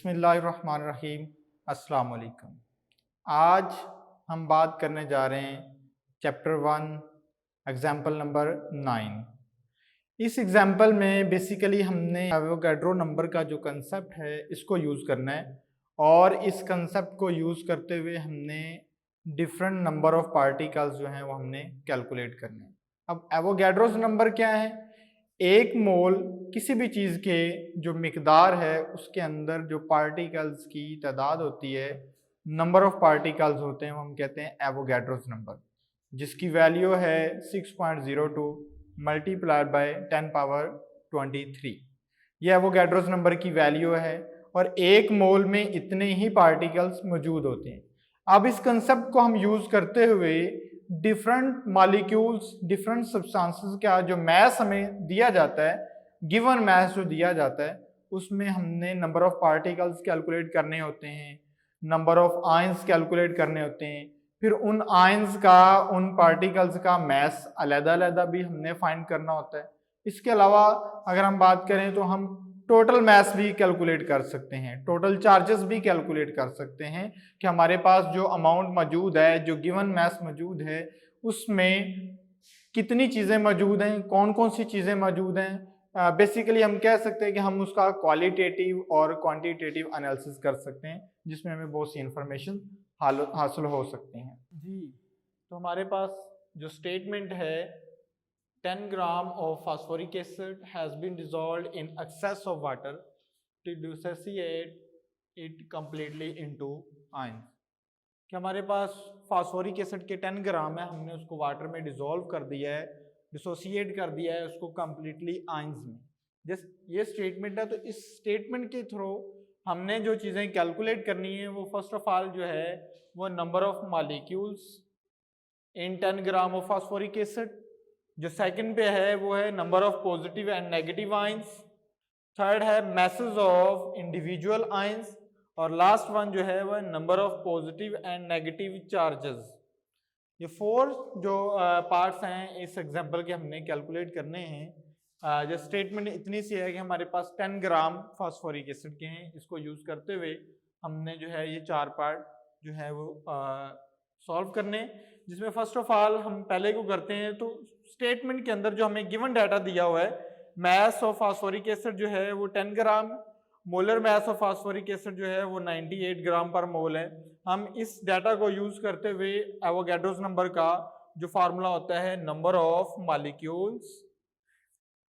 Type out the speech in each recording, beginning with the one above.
बिस्मिल्लाहिर्रहमानिर्रहीम। अस्सलाम वालेकुम। आज हम बात करने जा रहे हैं चैप्टर 1 एग्जाम्पल नंबर 9। इस एग्जाम्पल में बेसिकली हमने एवोगैड्रो नंबर का जो कंसेप्ट है इसको यूज़ करना है और इस कंसेप्ट को यूज़ करते हुए हमने डिफरेंट नंबर ऑफ पार्टिकल्स जो हैं वो हमने कैलकुलेट करने हैं। अब एवोगैड्रोस नंबर क्या है? एक मोल किसी भी चीज़ के जो मिकदार है उसके अंदर जो पार्टिकल्स की तादाद होती है, नंबर ऑफ पार्टिकल्स होते हैं, वो हम कहते हैं एवोगैड्रोस नंबर, जिसकी वैल्यू है 6.02 मल्टीप्लाइड बाय 10 पावर 23। ये एवोगैड्रोस नंबर की वैल्यू है और एक मोल में इतने ही पार्टिकल्स मौजूद होते हैं। अब इस कंसेप्ट को हम यूज़ करते हुए डिफरेंट मॉलिक्यूल्स, डिफरेंट सब्सटेंसेस का जो मैस हमें दिया जाता है, गिवन मैस जो दिया जाता है, उसमें हमने नंबर ऑफ पार्टिकल्स कैलकुलेट करने होते हैं, नंबर ऑफ आयंस कैलकुलेट करने होते हैं, फिर उन आयंस का, उन पार्टिकल्स का मैस अलग-अलग भी हमने फाइंड करना होता है। इसके अलावा अगर हम बात करें तो हम टोटल मैस भी कैलकुलेट कर सकते हैं, टोटल चार्जेस भी कैलकुलेट कर सकते हैं कि हमारे पास जो अमाउंट मौजूद है, जो गिवन मैस मौजूद है, उसमें कितनी चीज़ें मौजूद हैं, कौन कौन सी चीज़ें मौजूद हैं। बेसिकली हम कह सकते हैं कि हम उसका क्वालिटेटिव और क्वांटिटेटिव एनालिसिस कर सकते हैं, जिसमें हमें बहुत सी इंफॉर्मेशन हासिल हो सकती हैं। जी, तो हमारे पास जो स्टेटमेंट है 10 gram of phosphoric acid has been dissolved in excess of water to dissociate it completely into ions। कि हमारे पास फास्फोरिक एसिड के 10 ग्राम है, हमने उसको वाटर में डिसॉल्व कर दिया है, डिसोसिएट कर दिया है उसको कम्प्लीटली आइंस में। जिस ये स्टेटमेंट है, तो इस स्टेटमेंट के थ्रू हमने जो चीज़ें कैलकुलेट करनी है वो फर्स्ट ऑफ ऑल जो है वो number of molecules in 10 gram of phosphoric acid, जो सेकंड पे है वो है number of positive and negative ions, third है मैसेज ऑफ इंडिविजुअल आयंस, और लास्ट वन जो है वह number of positive and negative charges. ये फोर जो पार्ट्स हैं इस एग्जांपल के हमने कैलकुलेट करने हैं। जो स्टेटमेंट इतनी सी है कि हमारे पास 10 ग्राम फास्फोरिक एसिड के हैं, इसको यूज करते हुए हमने जो है ये चार पार्ट जो है वो सॉल्व करने, जिसमें फर्स्ट ऑफ ऑल हम पहले को करते हैं। तो स्टेटमेंट के अंदर जो हमें गिवन डाटा दिया हुआ है, मैस ऑफ फास्फोरिक एसिड जो है वो 10 ग्राम, molar mass of phosphoric acid जो है वो 98 ग्राम पर मोल है। हम इस डाटा को यूज करते हुए एवोगैड्रोस नंबर का जो फार्मूला होता है number of molecules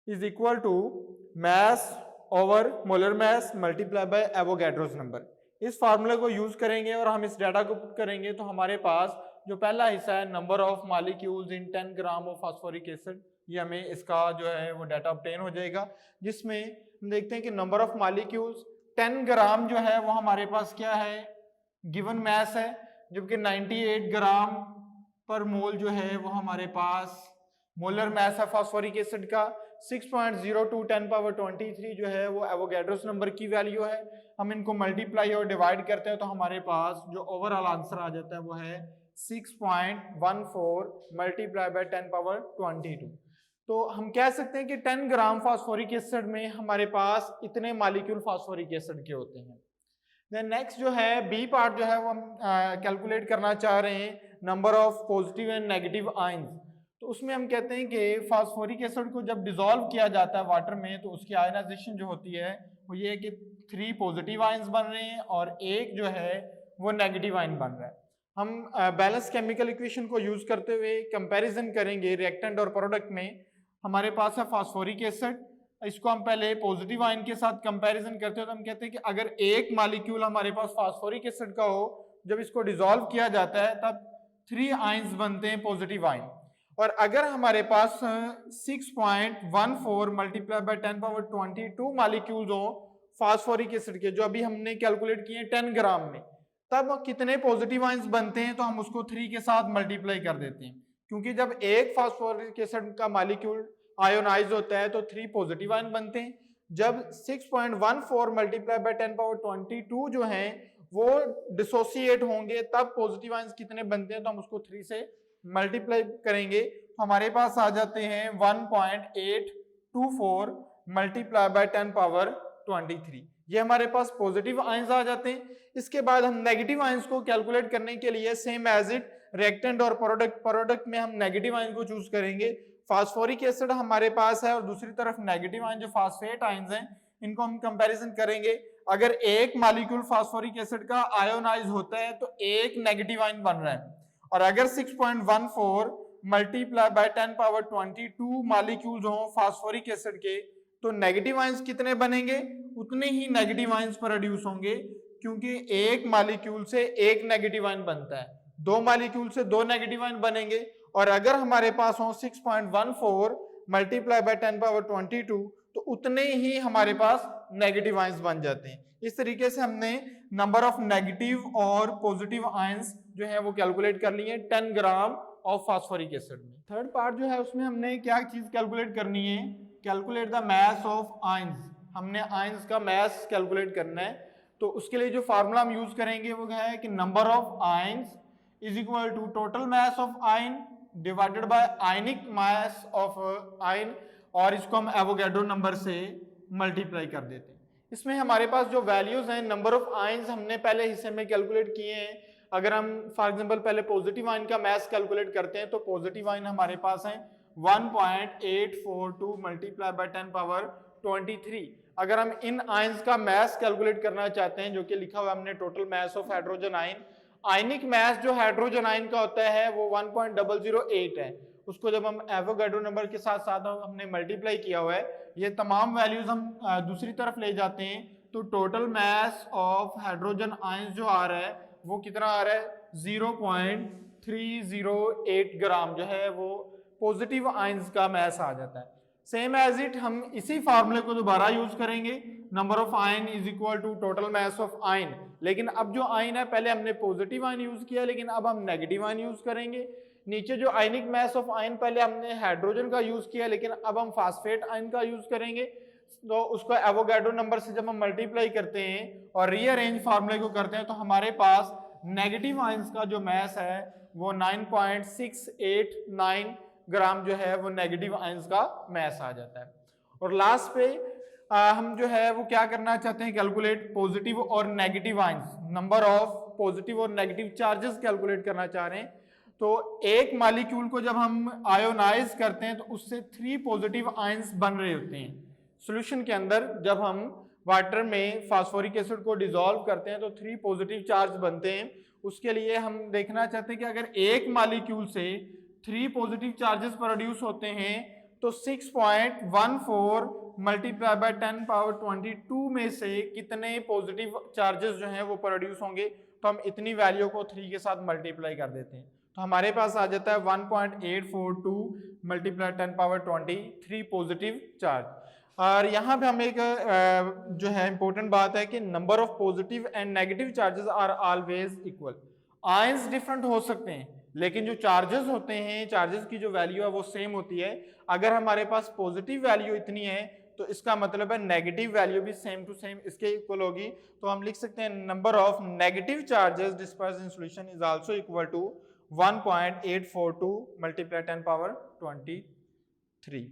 is equal to mass over molar mass multiply by Avogadro's number, इस फार्मूले को यूज करेंगे और हम इस डाटा को पुट करेंगे। तो हमारे पास जो पहला हिस्सा है number of molecules in 10 gram of phosphoric acid, ये हमें इसका जो है वो डाटा ऑब्टेन हो जाएगा, जिसमें हम देखते हैं कि नंबर ऑफ मॉलिक्यूल्स 10 ग्राम जो है वो हमारे पास क्या है, गिवन मैस है, जबकि 98 ग्राम पर मोल जो है वो हमारे पास मोलर मैस है फास्फोरिक एसिड का। 6.02 10 पावर 23 जो है वो एवोगैड्रोस नंबर की वैल्यू है। हम इनको मल्टीप्लाई और डिवाइड करते हैं तो हमारे पास जो ओवरऑल आंसर आ जाता है वो है 6.14 मल्टीप्लाई बाय 10 पावर 22। तो हम कह सकते हैं कि 10 ग्राम फास्फोरिक एसिड में हमारे पास इतने मॉलिक्यूल फास्फोरिक एसिड के होते हैं। देन नेक्स्ट जो है बी पार्ट जो है वो हम कैलकुलेट करना चाह रहे हैं number of positive and negative ions. तो उसमें हम कहते हैं कि फास्फोरिक एसिड को जब डिसॉल्व किया जाता है वाटर में तो उसकी आयनाइजेशन जो होती है वो ये है कि 3 पॉजिटिव आयंस बन रहे हैं और एक जो है वो नेगेटिव आयन बन रहा है। हम बैलेंस केमिकल इक्वेशन को यूज करते हुए कंपैरिजन करेंगे रिएक्टेंट और प्रोडक्ट में। हमारे पास है फास्फोरिक एसिड, इसको हम पहले पॉजिटिव आयन के साथ कंपैरिजन करते हैं तो हम कहते हैं कि अगर एक मॉलिक्यूल हमारे पास फास्फोरिक एसिड का हो, जब इसको डिसॉल्व किया जाता है तब 3 आयंस बनते हैं पॉजिटिव आयन। और अगर हमारे पास 6.14 मल्टीप्लाई बाय 10 पावर 22 मॉलिक्यूल्स हो फास्फोरिक एसिड के, जो अभी हमने कैलकुलेट किए 10 ग्राम में, तब कितने पॉजिटिव आयंस बनते हैं, तो हम उसको 3 के साथ मल्टीप्लाई कर देते हैं, क्योंकि जब एक फास्फोरिक एसिड का मॉलिक्यूल आयोनाइज होता है तो 3 पॉजिटिव आयन बनते हैं। जब 6.14 मल्टीप्लाई बाय 10 पावर 22 जो हैं वो डिसोसिएट होंगे तब पॉजिटिव आयंस कितने बनते हैं, तो हम उसको 3 से मल्टीप्लाई करेंगे तो हमारे पास आ जाते हैं 1.824 मल्टीप्लाई बाय 10 पावर 23। ये हमारे पास पॉजिटिव आयंस आ जाते हैं। इसके बाद हम नेगेटिव आयंस को कैलकुलेट करने के लिए सेम एज इट रिएक्टेंट और प्रोडक्ट में हम नेगेटिव आयन को चूज करेंगे। फास्फोरिक एसिड हमारे पास है और दूसरी तरफ नेगेटिव आयन जो फास्फेट आयंस हैं इनको हम कंपैरिजन करेंगे। अगर एक मॉलिक्यूल फास्फोरिक एसिड का आयोनाइज होता है तो एक नेगेटिव आयन बन रहा है, और अगर 6.14 मल्टीप्लाई बाय 10 पावर 22 मॉलिक्यूल्स हो फास्फोरिक एसिड के तो नेगेटिव आयंस कितने बनेंगे, उतने ही नेगेटिव आयंस प्रोड्यूस होंगे, क्योंकि एक मॉलिक्यूल से एक नेगेटिव आयन बनता है, दो मॉलिक्यूल से दो नेगेटिव आयन बनेंगे। और अगर हमारे पास हो 6.14 मल्टीप्लाई बाय 10 पावर 22 तो उतने ही हमारे पास नेगेटिव आयंस बन जाते हैं। इस तरीके से हमने नंबर ऑफ नेगेटिव और पॉजिटिव आयंस जो है वो कैलकुलेट कर लिए 10 ग्राम ऑफ फास्फोरिक एसिड में। थर्ड पार्ट जो है उसमें हमने क्या चीज कैलकुलेट करनी है, calculate the mass of ions. हमने आयंस का मास कैलकुलेट करना है, तो उसके लिए जो फार्मूला हम यूज करेंगे वो क्या है कि number of ions is equal to total mass of ion divided by ionic mass of ion, और इसको हम एवोगैड्रो नंबर से मल्टीप्लाई कर देते हैं। इसमें हमारे पास जो वैल्यूज हैं नंबर ऑफ आयंस हमने पहले हिस्से में कैलकुलेट किए हैं। अगर हम फॉर एग्जांपल पहले पॉजिटिव आयन का मास कैलकुलेट करते हैं तो पॉजिटिव आयन हमारे पास है 1.842 मल्टीप्लाई बाय 10 पावर 23। अगर हम इन आयंस का मास कैलकुलेट करना चाहते हैं, जो कि लिखा हुआ हमने total mass of hydrogen ion, ionic mass जो हाइड्रोजन आयन का होता है वो 1.008 है। उसको जब हम एवोगैड्रो नंबर के साथ साथ हमने मल्टीप्लाई किया हुआ है, ये तमाम वैल्यूज हम दूसरी तरफ ले जाते हैं तो total mass of hydrogen ion जो आ रहा है वो कितना आ रहा है 0.308 ग्राम जो है वो पॉजिटिव आयंस का मास आ जाता है। सेम एज इट हम इसी फार्मूले को दोबारा यूज करेंगे, number of ion is equal to total mass of ion. लेकिन अब जो आयन है पहले हमने पॉजिटिव आयन यूज किया, लेकिन अब हम नेगेटिव आयन यूज करेंगे। नीचे जो आयनिक मास ऑफ आयन पहले हमने हाइड्रोजन का यूज किया, लेकिन अब हम फास्फेट आयन का यूज करेंगे। तो उसको एवोगैड्रो नंबर से जब हम मल्टीप्लाई करते हैं और रीअरेंज फार्मूले को करते हैं तो हमारे पास नेगेटिव आयंस का जो मास है वो 9.689 ग्राम जो है वो नेगेटिव आयंस का मास आ जाता है। और लास्ट पे हम जो है वो क्या करना चाहते हैं, कैलकुलेट पॉजिटिव और negative ions, number of positive और नेगेटिव चार्जेस कैलकुलेट करना चाह रहे हैं। तो एक मॉलिक्यूल को जब हम आयोनाइज करते हैं तो उससे 3 पॉजिटिव आयंस बन रहे होते हैं। सॉल्यूशन के अंदर जब हम वाटर में फास्फोरिक एसिड को डिसॉल्व करते हैं तो 3 पॉजिटिव चार्ज बनते हैं। उसके लिए हम देखना चाहते हैं कि अगर एक मॉलिक्यूल से 3 पॉजिटिव चार्जेस प्रोड्यूस होते हैं तो 6.14 मल्टीप्लाई बाय 10 पावर 22 में से कितने पॉजिटिव चार्जेस जो हैं वो प्रोड्यूस होंगे। तो हम इतनी वैल्यू को 3 के साथ मल्टीप्लाई कर देते हैं तो हमारे पास आ जाता है 1.842 मल्टीप्लाई 10 पावर 23 पॉजिटिव चार्ज। और यहाँ पे हम एक जो है इंपॉर्टेंट बात है कि number of positive and negative charges are always equal. Ions different हो सकते हैं लेकिन जो चार्जेस होते हैं, चार्जेस की जो वैल्यू है वो सेम होती है। अगर हमारे पास पॉजिटिव वैल्यू इतनी है तो इसका मतलब है नेगेटिव वैल्यू भी सेम टू सेम इसके इक्वल होगी। तो हम लिख सकते हैं number of negative charges dispersed in solution is also equal to 1.842 multiply 10 power 23।